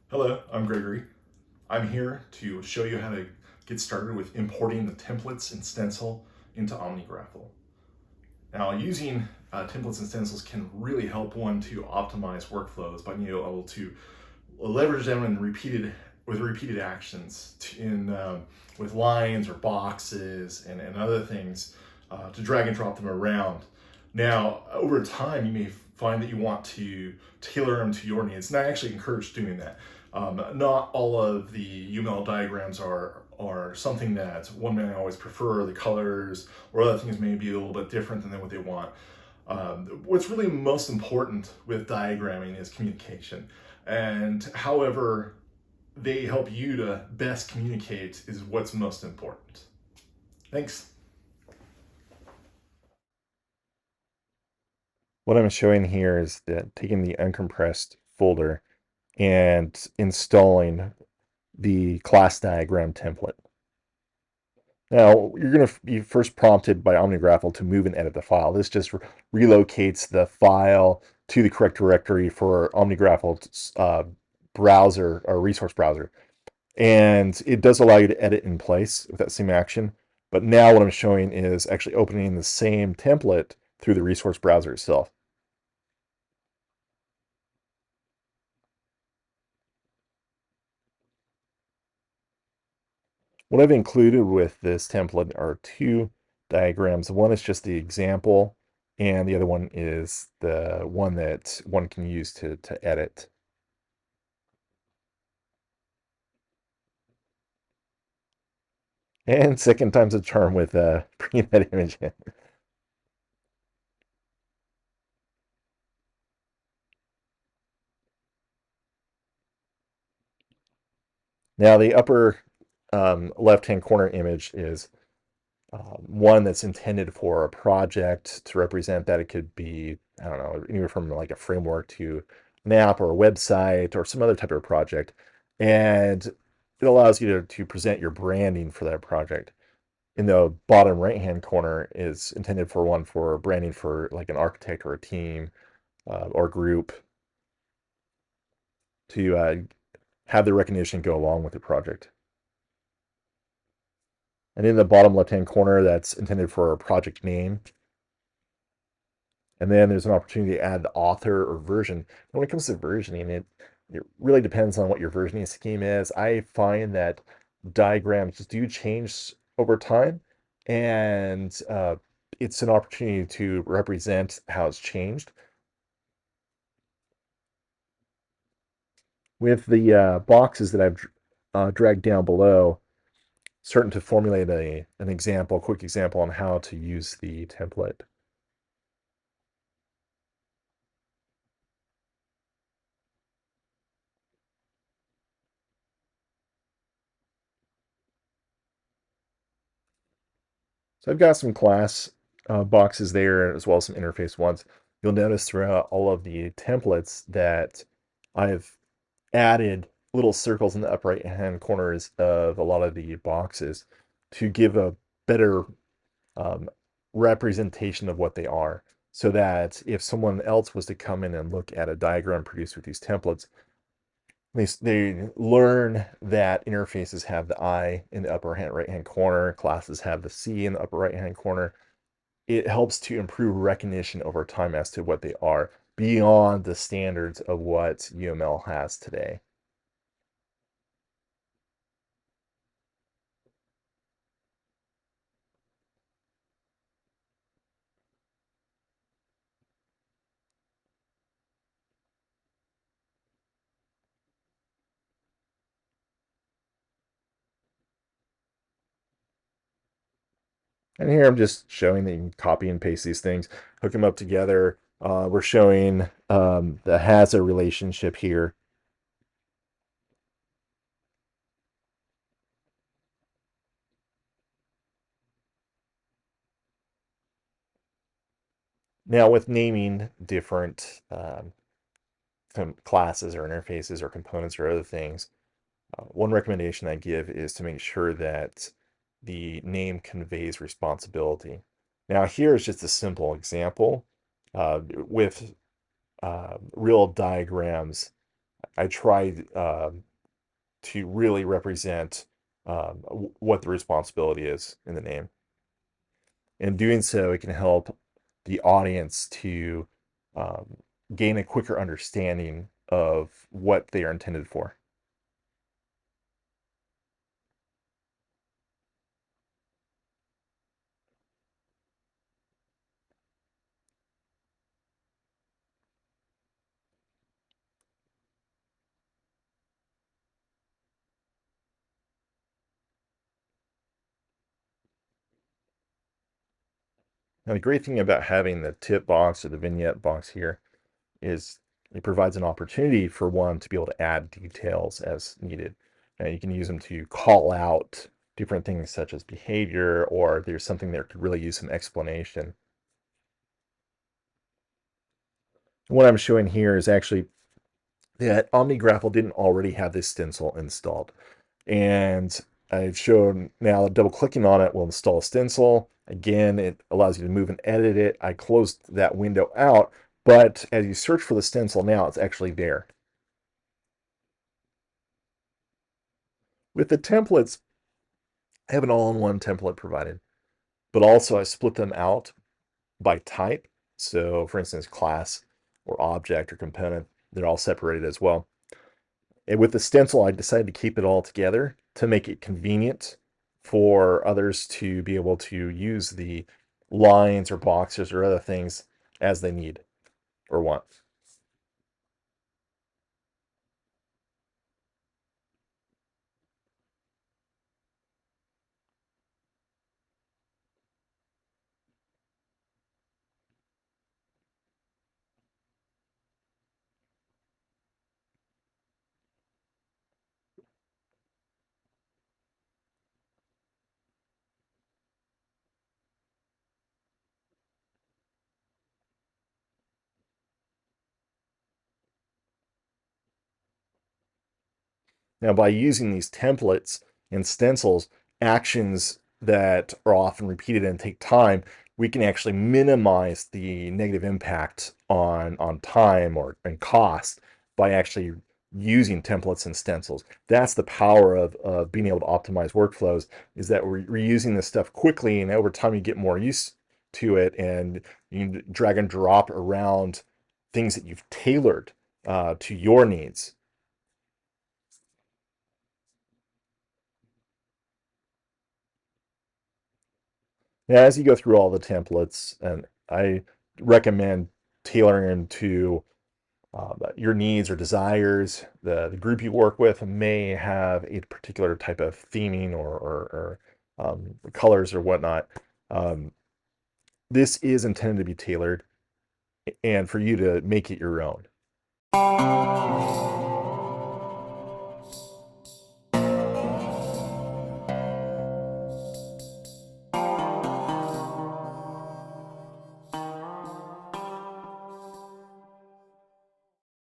Hello, I'm Gregory. I'm here to show you how to get started with importing the templates and stencil into OmniGraffle. Now, using templates and stencils can really help one to optimize workflows by being able to leverage them in repeated actions with lines or boxes and other things to drag and drop them around. Now, over time, you may find that you want to tailor them to your needs, and I actually encourage doing that. Not all of the UML diagrams are something that one may always prefer. The colors or other things may be a little bit different than what they want. What's really most important with diagramming is communication. And however they help you to best communicate is what's most important. Thanks. What I'm showing here is that taking the uncompressed folder and installing the class diagram template. Now, you're going to be first prompted by OmniGraffle to move and edit the file. This just relocates the file to the correct directory for OmniGraffle's browser or resource browser. And it does allow you to edit in place with that same action. But now what I'm showing is actually opening the same template through the resource browser itself. What I've included with this template are two diagrams. One is just the example, and the other one is the one that one can use to edit. And second time's a charm with bringing that image in. Now the upper left-hand corner image is one that's intended for a project to represent that. It could be, I don't know, anywhere from like a framework to an app or a website or some other type of project. And it allows you to present your branding for that project. In the bottom right-hand corner is intended for one for branding for like an architect or a team or group to have the recognition go along with the project. And in the bottom left-hand corner, that's intended for a project name. And then there's an opportunity to add the author or version. And when it comes to versioning, it really depends on what your versioning scheme is. I find that diagrams do change over time, and it's an opportunity to represent how it's changed. With the boxes that I've dragged down below, starting to formulate an example, quick example on how to use the template. So I've got some class boxes there as well as some interface ones. You'll notice throughout all of the templates that I've added little circles in the upper right hand corners of a lot of the boxes to give a better um, representation of what they are, so that if someone else was to come in and look at a diagram produced with these templates, they learn that interfaces have the I in the upper right hand corner, classes have the C in the upper right hand corner. It helps to improve recognition over time as to what they are beyond the standards of what UML has today. And here I'm just showing that you can copy and paste these things, hook them up together. We're showing the has a relationship here. Now, with naming different classes or interfaces or components or other things, one recommendation I give is to make sure that the name conveys responsibility. Now, here is just a simple example. With real diagrams, I tried to really represent what the responsibility is in the name. In doing so, it can help the audience to um, gain a quicker understanding of what they are intended for. Now, the great thing about having the tip box or the vignette box here is it provides an opportunity for one to be able to add details as needed. And you can use them to call out different things such as behavior, or there's something that could really use some explanation. What I'm showing here is actually that OmniGraffle didn't already have this stencil installed. And I've shown now double clicking on it will install a stencil. Again, it allows you to move and edit it. I closed that window out, but as you search for the stencil now, it's actually there. With the templates, I have an all-in-one template provided, but also I split them out by type. So for instance, class or object or component, they're all separated as well. And with the stencil, I decided to keep it all together to make it convenient for others to be able to use the lines or boxes or other things as they need or want. Now, by using these templates and stencils, actions that are often repeated and take time, we can actually minimize the negative impact on time or and cost by actually using templates and stencils. That's the power of being able to optimize workflows, is that we're using this stuff quickly, and over time you get more used to it, and you can drag and drop around things that you've tailored to your needs. Now, as you go through all the templates, and I recommend tailoring them to your needs or desires. The group you work with may have a particular type of theming or colors or whatnot. Um, this is intended to be tailored and for you to make it your own.